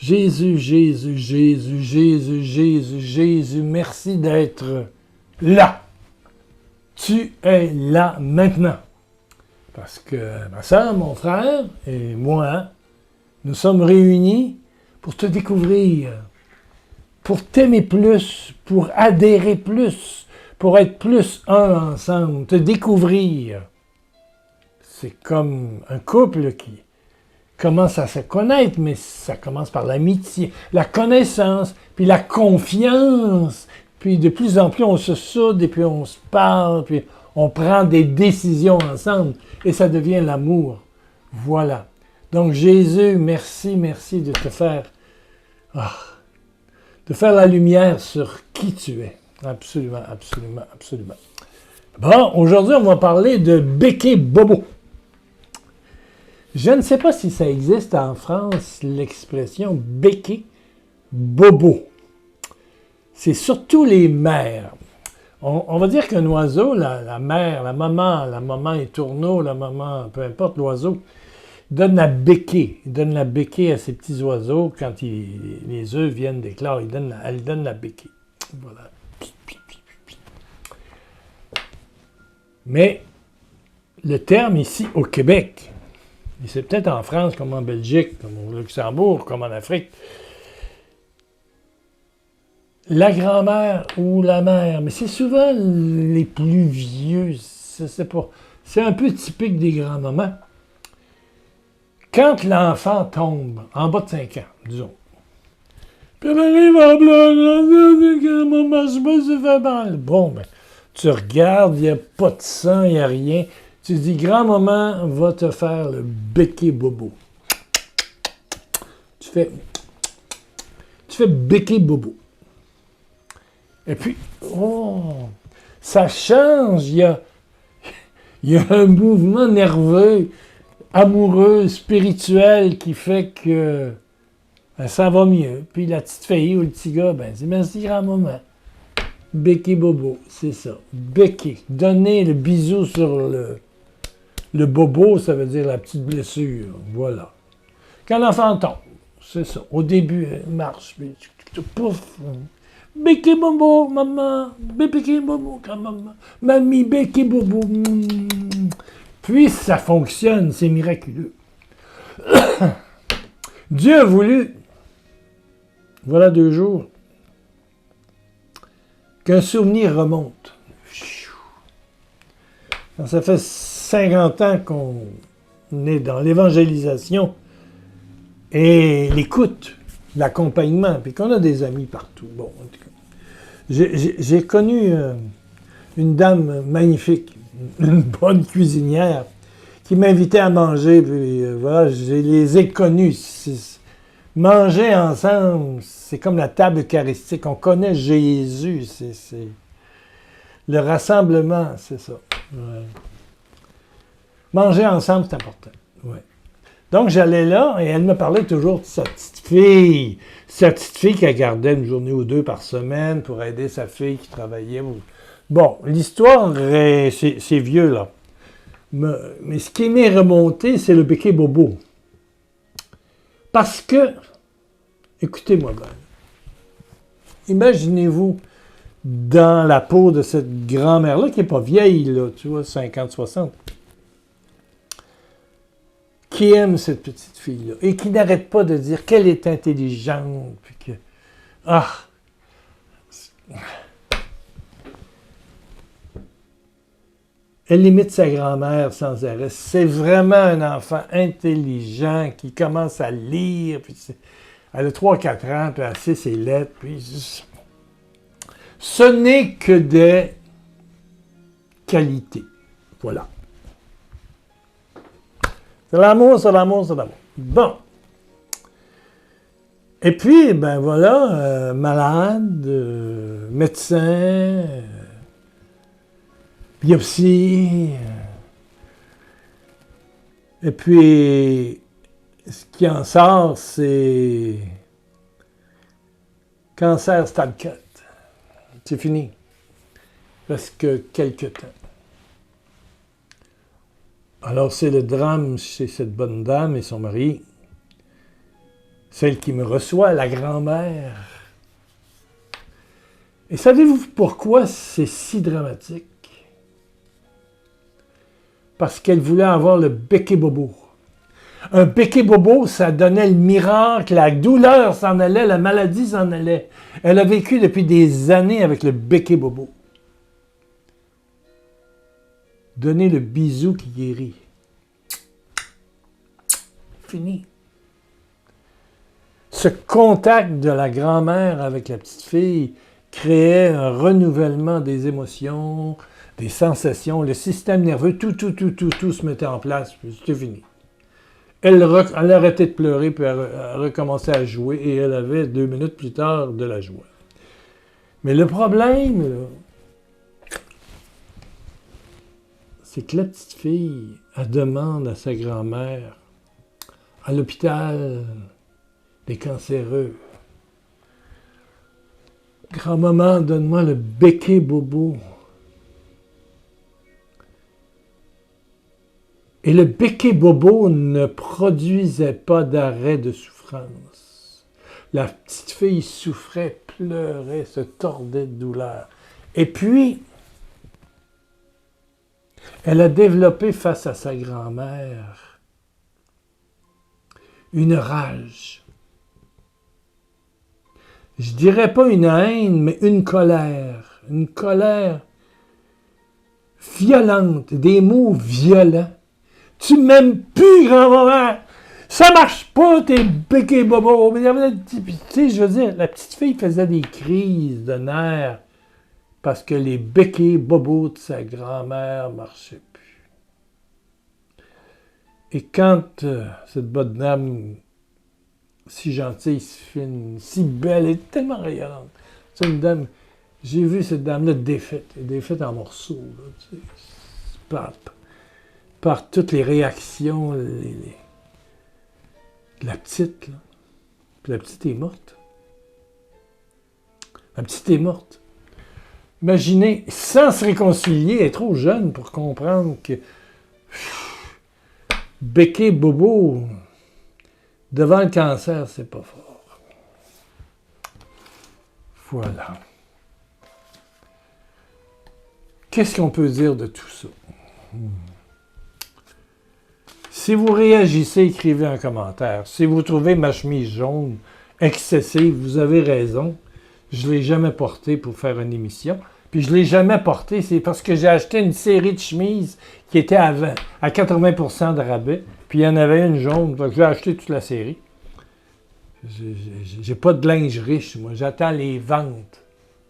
Jésus, Jésus, Jésus, Jésus, Jésus, Jésus, merci d'être là. Tu es là maintenant. Parce que ma soeur, mon frère et moi, nous sommes réunis pour te découvrir, pour t'aimer plus, pour adhérer plus, pour être plus un ensemble, te découvrir. C'est comme un couple qui commence à se connaître, mais ça commence par l'amitié, la connaissance, puis la confiance. Puis de plus en plus, on se soude, et puis on se parle, puis on prend des décisions ensemble, et ça devient l'amour. Voilà. Donc Jésus, merci, merci de te faire, de faire la lumière sur qui tu es. Absolument, absolument, absolument. Bon, aujourd'hui, on va parler de béquet bobo. Je ne sais pas si ça existe en France, l'expression béquet bobo. C'est surtout les mères. On va dire qu'un oiseau, la mère, la maman est tourneau, la maman, peu importe l'oiseau, donne la béquée. Il donne la béquée à ses petits oiseaux quand les œufs viennent d'éclore. Elle donne la béquée. Voilà. Mais le terme ici au Québec, et c'est peut-être en France, comme en Belgique, comme au Luxembourg, comme en Afrique, la grand-mère ou la mère, mais c'est souvent les plus vieux, c'est un peu typique des grands-mamans. Quand l'enfant tombe, en bas de 5 ans, disons, puis elle arrive en blanc, grand-maman, je me suis fait mal. Bon, ben, tu regardes, il n'y a pas de sang, il n'y a rien. Tu dis, grand-maman va te faire le béquet bobo. Tu fais béquet bobo. Et puis, ça change. Il y a un mouvement nerveux, amoureux, spirituel qui fait que ça va mieux. Puis la petite fille ou le petit gars, ben, c'est merci grand-maman. Béquet bobo, c'est ça. Béquet. Donner le bisou sur le bobo, ça veut dire la petite blessure. Voilà. Quand l'enfant tombe, c'est ça. Au début, il marche, puis pouf. Béquet bobo, maman. Béquet bobo, maman. Mamie, béquet bobo. Puis ça fonctionne, c'est miraculeux. Dieu a voulu, voilà 2 jours, qu'un souvenir remonte. Ça fait 50 ans qu'on est dans l'évangélisation et l'écoute, l'accompagnement, puis qu'on a des amis partout. Bon, en tout cas, j'ai connu une dame magnifique, une bonne cuisinière, qui m'invitait à manger, puis voilà, je les ai connus. Manger ensemble, c'est comme la table eucharistique. On connaît Jésus, c'est le rassemblement, c'est ça. Ouais. Manger ensemble, c'est important. Ouais. Donc, j'allais là, et elle me parlait toujours de sa petite fille. Sa petite fille qu'elle gardait une journée ou 2 par semaine pour aider sa fille qui travaillait. Bon, l'histoire, c'est vieux, là. Mais ce qui m'est remonté, c'est le béquet bobo. Parce que, écoutez-moi bien, imaginez-vous dans la peau de cette grand-mère-là, qui n'est pas vieille, là, tu vois, 50, 60, qui aime cette petite fille-là, et qui n'arrête pas de dire qu'elle est intelligente, puis que, elle imite sa grand-mère sans arrêt. C'est vraiment un enfant intelligent qui commence à lire. Puis elle a 3-4 ans, puis elle sait ses lettres. Puis ce n'est que des qualités. Voilà. C'est l'amour, c'est l'amour, c'est l'amour. Bon. Et puis, ben voilà, malade, médecin, biopsie. Et puis, ce qui en sort, c'est cancer stade 4. C'est fini. Presque quelques temps. Alors, c'est le drame chez cette bonne dame et son mari. celle qui me reçoit, la grand-mère. Et savez-vous pourquoi c'est si dramatique? Parce qu'elle voulait avoir le béquet bobo. Un béquet bobo, ça donnait le miracle, la douleur s'en allait, la maladie s'en allait. Elle a vécu depuis des années avec le béquet bobo. Donner le bisou qui guérit. Fini. Ce contact de la grand-mère avec la petite fille créait un renouvellement des émotions, des sensations, le système nerveux, tout se mettait en place, puis c'était fini. Elle arrêtait de pleurer, puis elle recommençait à jouer, et elle avait 2 minutes plus tard de la joie. Mais le problème, là, c'est que la petite fille, elle demande à sa grand-mère, à l'hôpital des cancéreux, « Grand-maman, donne-moi le béquet bobo. » Et le béquet bobo ne produisait pas d'arrêt de souffrance. La petite fille souffrait, pleurait, se tordait de douleur. Et puis, elle a développé face à sa grand-mère une rage. Je dirais pas une haine, mais une colère violente, des mots violents. Tu m'aimes plus, grand-maman! Ça marche pas, tes béquets bobos! Tu sais, je veux dire, la petite fille faisait des crises de nerfs parce que les béquets bobos de sa grand-mère marchaient plus. Et quand cette bonne dame, si gentille, si fine, si belle, et tellement rayonnante, c'est une dame, j'ai vu cette dame-là défaite en morceaux, là, tu sais, par toutes les réactions, la petite, là. Puis la petite est morte. La petite est morte. Imaginez, sans se réconcilier, elle est trop jeune pour comprendre que béquet bobo devant le cancer, c'est pas fort. Voilà. Qu'est-ce qu'on peut dire de tout ça? Si vous réagissez, écrivez un commentaire. Si vous trouvez ma chemise jaune excessive, vous avez raison. Je ne l'ai jamais portée pour faire une émission. Puis je ne l'ai jamais portée, c'est parce que j'ai acheté une série de chemises qui était à 80% de rabais. Puis il y en avait une jaune, donc j'ai acheté toute la série. J'ai pas de linge riche, moi. J'attends les ventes.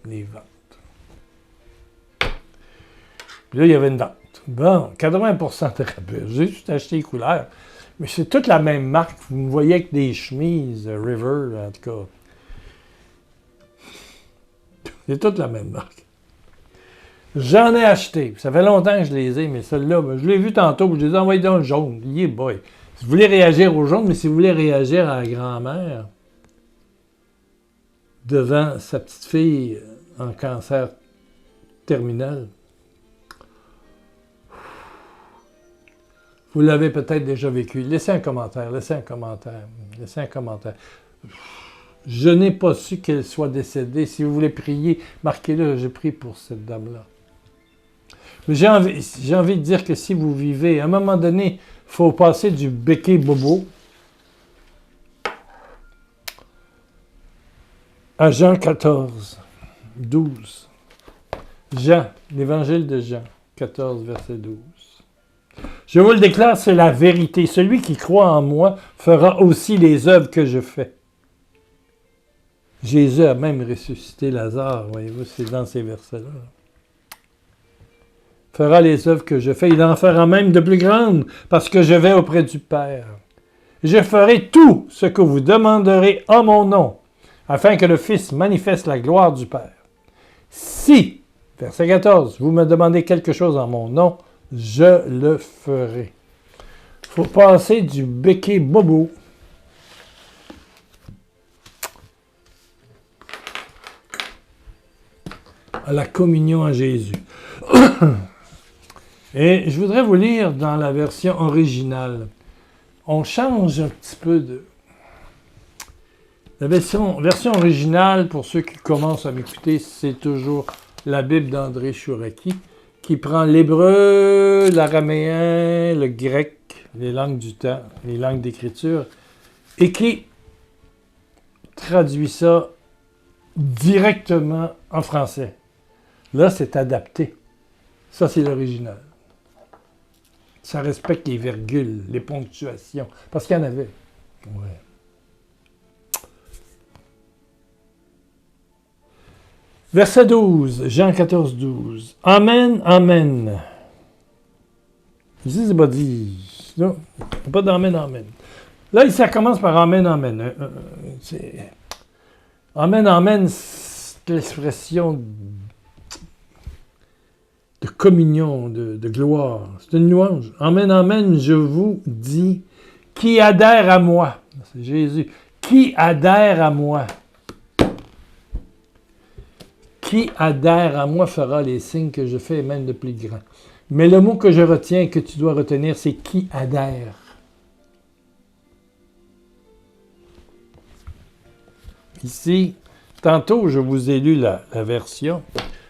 Les ventes. Puis là, il y avait une vente. Bon, 80% de rabais. J'ai juste acheté les couleurs. Mais c'est toute la même marque. Vous me voyez avec des chemises River, en tout cas. C'est toute la même marque. J'en ai acheté. Ça fait longtemps que je les ai, mais celle-là, je l'ai vu tantôt, je les ai envoyés dans le jaune. Yeah boy. Si vous voulez réagir au jaune, mais si vous voulez réagir à la grand-mère devant sa petite fille en cancer terminal, vous l'avez peut-être déjà vécu. Laissez un commentaire. Je n'ai pas su qu'elle soit décédée. Si vous voulez prier, marquez-le, je prie pour cette dame-là. Mais j'ai envie de dire que si vous vivez, à un moment donné, il faut passer du béquet bobo à Jean 14, 12. Jean, l'évangile de Jean, 14, verset 12. Je vous le déclare, c'est la vérité. Celui qui croit en moi fera aussi les œuvres que je fais. Jésus a même ressuscité Lazare, voyez-vous, c'est dans ces versets-là. Fera les œuvres que je fais. Il en fera même de plus grandes, parce que je vais auprès du Père. Je ferai tout ce que vous demanderez en mon nom, afin que le Fils manifeste la gloire du Père. Si, verset 14, vous me demandez quelque chose en mon nom, je le ferai. Il faut passer du béquet bobo à la communion à Jésus. Et je voudrais vous lire dans la version originale. On change un petit peu La version originale, pour ceux qui commencent à m'écouter, c'est toujours la Bible d'André Chouraki, qui prend l'hébreu, l'araméen, le grec, les langues du temps, les langues d'écriture, et qui traduit ça directement en français. Là, c'est adapté. Ça, c'est l'original. Ça respecte les virgules, les ponctuations, parce qu'il y en avait. Ouais. Verset 12, Jean 14, 12. Amen, amen. Ici, c'est pas dit. Non, pas d'amen, amen. Là, ça commence par amen, amen. Amen, amen, c'est l'expression de communion, de gloire. C'est une louange. Amen, amen, je vous dis, qui adhère à moi. C'est Jésus. Qui adhère à moi. Qui adhère à moi fera les signes que je fais et même de plus grands. Mais le mot que je retiens et que tu dois retenir, c'est qui adhère. Ici, tantôt, je vous ai lu la version.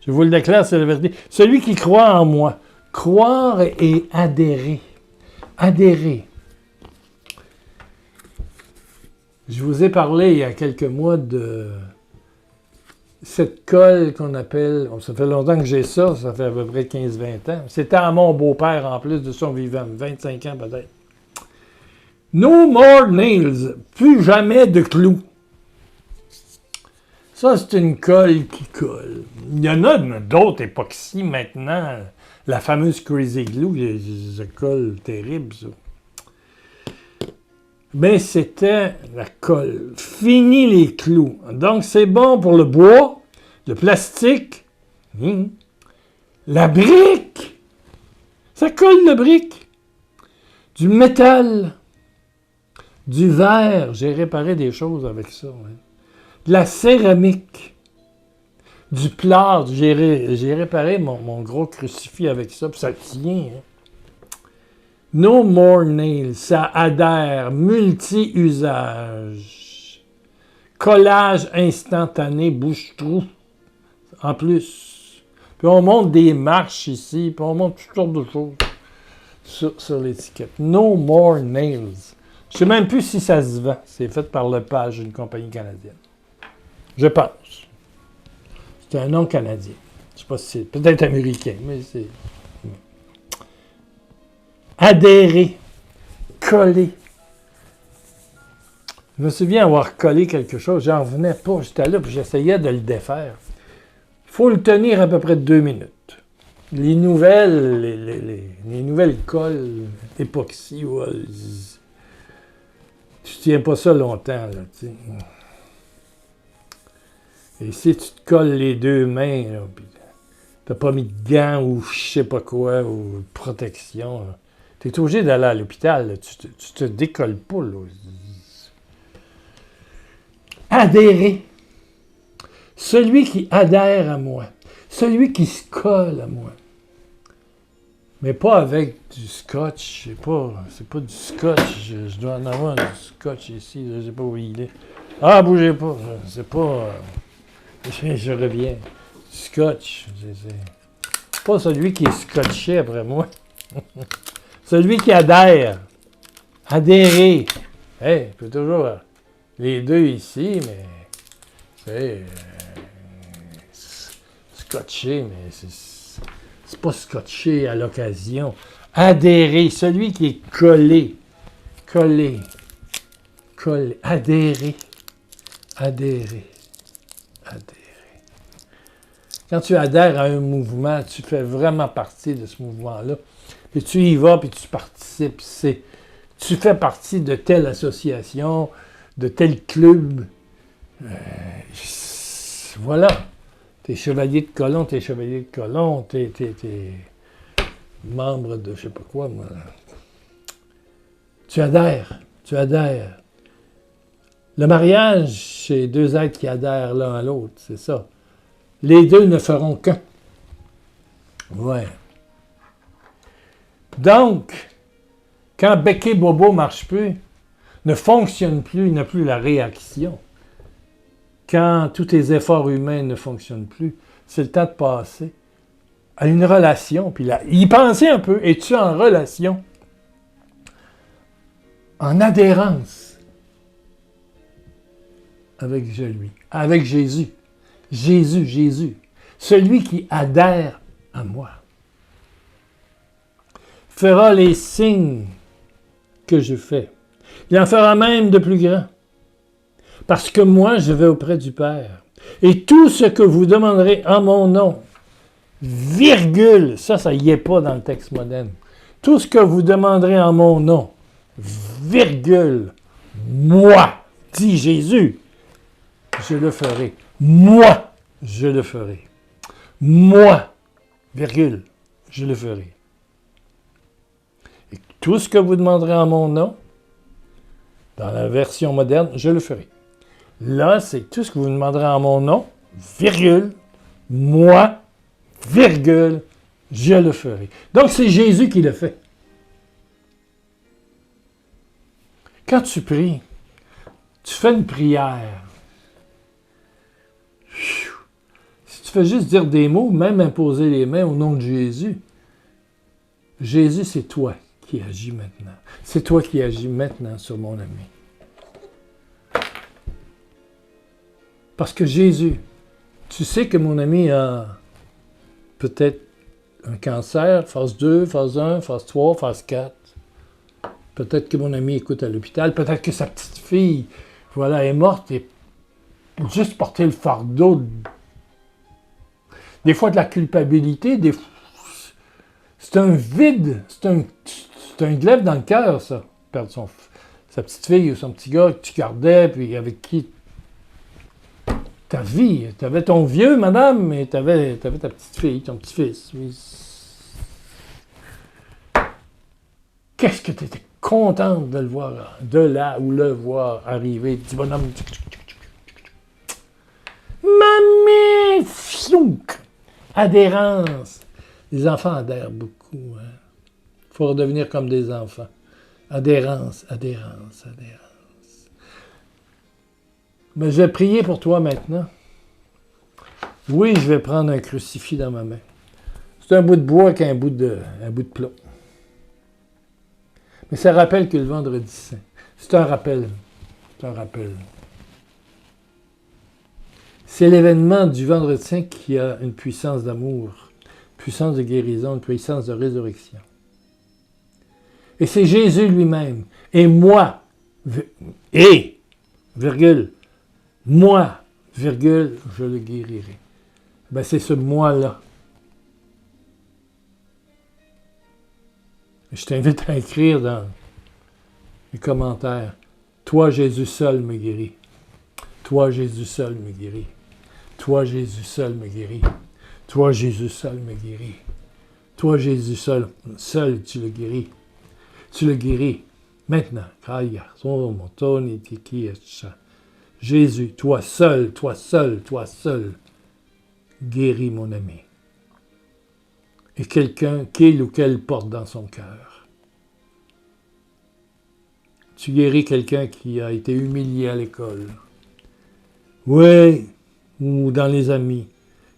Je vous le déclare, c'est la vérité. Celui qui croit en moi. Croire et adhérer. Adhérer. Je vous ai parlé il y a quelques mois de cette colle qu'on appelle, ça fait longtemps que j'ai ça fait à peu près 15-20 ans. C'était à mon beau-père en plus de son vivant, 25 ans peut-être. No more nails, plus jamais de clous. Ça, c'est une colle qui colle. Il y en a d'autres époxy maintenant. La fameuse Crazy Glue, ça colle terrible, ça. Mais c'était la colle. Fini les clous. Donc, c'est bon pour le bois, le plastique, la brique. Ça colle le brique. Du métal, du verre. J'ai réparé des choses avec ça. Hein. De la céramique, du plâtre. J'ai réparé mon gros crucifix avec ça, puis ça tient. Hein. No more nails, ça adhère, multi-usage, collage instantané, bouche-trou, en plus. Puis on montre des marches ici, puis on montre toutes sortes de choses sur l'étiquette. No more nails. Je ne sais même plus si ça se vend. C'est fait par Lepage, une compagnie canadienne. Je pense. C'est un nom canadien. Je ne sais pas si c'est peut-être américain, mais c'est... Adhérer, coller. Je me souviens avoir collé quelque chose, j'en revenais pas, j'étais là, puis j'essayais de le défaire. Il faut le tenir à peu près 2 minutes. Les nouvelles, les nouvelles colles époxy, ouais, tu tiens pas ça longtemps, là, tu sais. Et si tu te colles les 2 mains, là, puis t'as pas mis de gants ou je sais pas quoi, ou protection, là. Tu es obligé d'aller à l'hôpital. Tu te décolles pas. Là. Adhérer. Celui qui adhère à moi. Celui qui se colle à moi. Mais pas avec du scotch. C'est pas du scotch. Je dois en avoir du scotch ici. Je ne sais pas où il est. Ah, bougez pas. C'est pas... je reviens. Du scotch. C'est pas celui qui est scotché après moi. Celui qui adhère. Adhérer. Hey, il peut toujours les deux ici, mais c'est scotché, mais c'est pas scotché à l'occasion. Adhérer. Celui qui est collé. Collé. Collé. Adhérer. Adhérer. Adhérer. Quand tu adhères à un mouvement, tu fais vraiment partie de ce mouvement-là. Puis tu y vas, puis tu participes. Tu fais partie de telle association, de tel club. Voilà. T'es chevalier de colon, t'es chevalier de colon, t'es membre de je sais pas quoi, moi. Tu adhères. Le mariage, c'est 2 êtres qui adhèrent l'un à l'autre, c'est ça. Les 2 ne feront qu'un. Ouais. Donc, quand Béquet Bobo ne marche plus, ne fonctionne plus, il n'a plus la réaction, quand tous tes efforts humains ne fonctionnent plus, c'est le temps de passer à une relation. Puis là, y penser un peu. Es-tu en relation? En adhérence avec lui, avec Jésus. Jésus. Celui qui adhère à moi fera les signes que je fais. Il en fera même de plus grands. Parce que moi, je vais auprès du Père. Et tout ce que vous demanderez en mon nom, virgule, ça y est pas dans le texte moderne. Tout ce que vous demanderez en mon nom, virgule, moi, dit Jésus, je le ferai. Moi, je le ferai. Moi, virgule, je le ferai. Et tout ce que vous demanderez en mon nom, dans la version moderne, je le ferai. Là, c'est tout ce que vous demanderez en mon nom, virgule, moi, virgule, je le ferai. Donc, c'est Jésus qui le fait. Quand tu pries, tu fais une prière. Si tu fais juste dire des mots, même imposer les mains au nom de Jésus, Jésus, c'est toi qui agis maintenant. C'est toi qui agis maintenant sur mon ami. Parce que Jésus, tu sais que mon ami a peut-être un cancer, phase 2, phase 1, phase 3, phase 4. Peut-être que mon ami écoute à l'hôpital. Peut-être que sa petite fille, voilà, est morte et juste porter le fardeau. Des fois de la culpabilité, c'est un vide, c'est un glaive dans le cœur, ça. Perdre sa petite fille ou son petit gars que tu gardais, puis avec qui ta vie, tu avais ton vieux, madame, mais tu avais ta petite fille, ton petit-fils. Qu'est-ce que tu étais contente de le voir, de là ou le voir arriver, du bonhomme. Mamie! Fiouk! Adhérence. Les enfants adhèrent beaucoup. Il faut redevenir comme des enfants. Adhérence. Mais je vais prier pour toi maintenant. Oui, je vais prendre un crucifix dans ma main. C'est un bout de bois avec un bout de plomb. Mais ça rappelle que le vendredi saint. C'est un rappel. C'est l'événement du vendredi saint qui a une puissance d'amour, une puissance de guérison, une puissance de résurrection. Et c'est Jésus lui-même. Et moi, virgule, moi, virgule, je le guérirai. Ben, c'est ce moi-là. Je t'invite à écrire dans les commentaires. Toi, Jésus seul me guérit. Toi, Jésus seul me guérit. Toi, Jésus seul me guérit. Toi, Jésus seul me guérit. Toi, Jésus seul tu le guéris. Tu le guéris. Maintenant. Jésus, toi seul, guéris mon ami. Et quelqu'un qu'il ou qu'elle porte dans son cœur. Tu guéris quelqu'un qui a été humilié à l'école. Oui, ou dans les amis.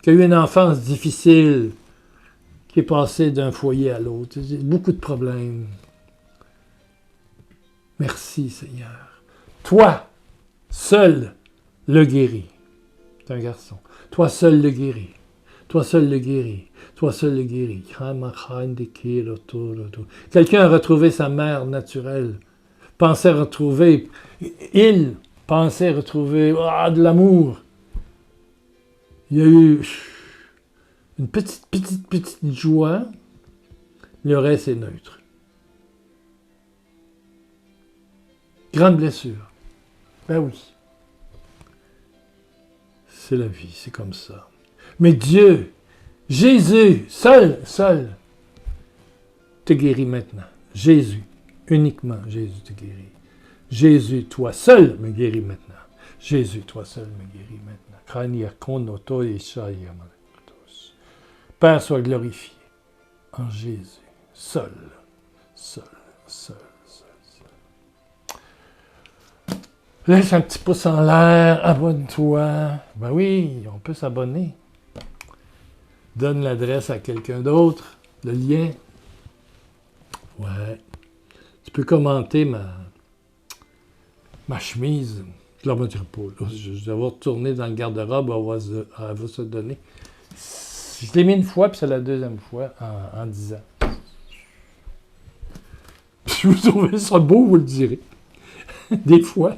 Qui a eu une enfance difficile, qui est passé d'un foyer à l'autre. Beaucoup de problèmes. Merci Seigneur. Toi, seul, le guéris. C'est un garçon. Toi seul le guéris. Toi seul le guéris. Toi seul le guéris. Quelqu'un a retrouvé sa mère naturelle. Il pensait retrouver de l'amour. Il y a eu une petite joie. Le reste est neutre. Grande blessure. Ben oui. C'est la vie, c'est comme ça. Mais Dieu, Jésus, seul, te guérit maintenant. Jésus, uniquement Jésus te guérit. Jésus, toi seul, me guéris maintenant. Jésus, toi seul, me guéris maintenant. Père, sois glorifié en Jésus. Seul. Laisse un petit pouce en l'air, abonne-toi. Ben oui, on peut s'abonner. Donne l'adresse à quelqu'un d'autre, le lien. Ouais. Tu peux commenter ma chemise. Je ne la retirerai pas. Là. Je vais retourner dans le garde-robe, elle va se donner. Je l'ai mis une fois, puis c'est la deuxième fois en 10 ans. Si vous trouvez ça beau, vous le direz. Des fois.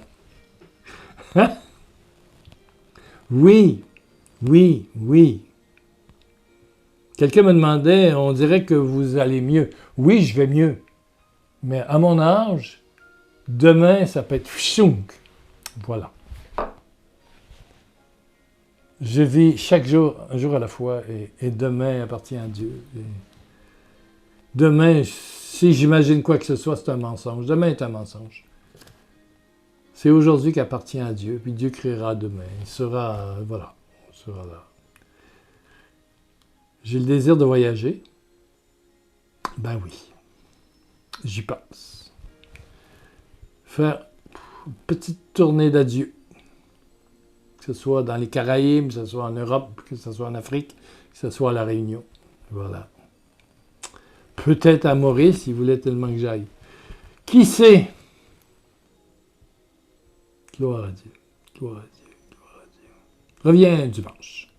Hein? Oui, oui, oui. Quelqu'un me demandait, on dirait que vous allez mieux. Oui, je vais mieux. Mais à mon âge, demain, ça peut être pshunk. Voilà. Je vis chaque jour, un jour à la fois, et demain appartient à Dieu. Et demain, si j'imagine quoi que ce soit, c'est un mensonge. Demain est un mensonge. C'est aujourd'hui qu'appartient à Dieu, puis Dieu créera demain. Il sera, voilà, on sera là. J'ai le désir de voyager. Ben oui, j'y pense. Faire une petite tournée d'adieu. Que ce soit dans les Caraïbes, que ce soit en Europe, que ce soit en Afrique, que ce soit à La Réunion. Voilà. Peut-être à Maurice, il voulait tellement que j'aille. Qui sait? Gloire à Dieu. Gloire à Dieu. Gloire à Dieu. Reviens dimanche.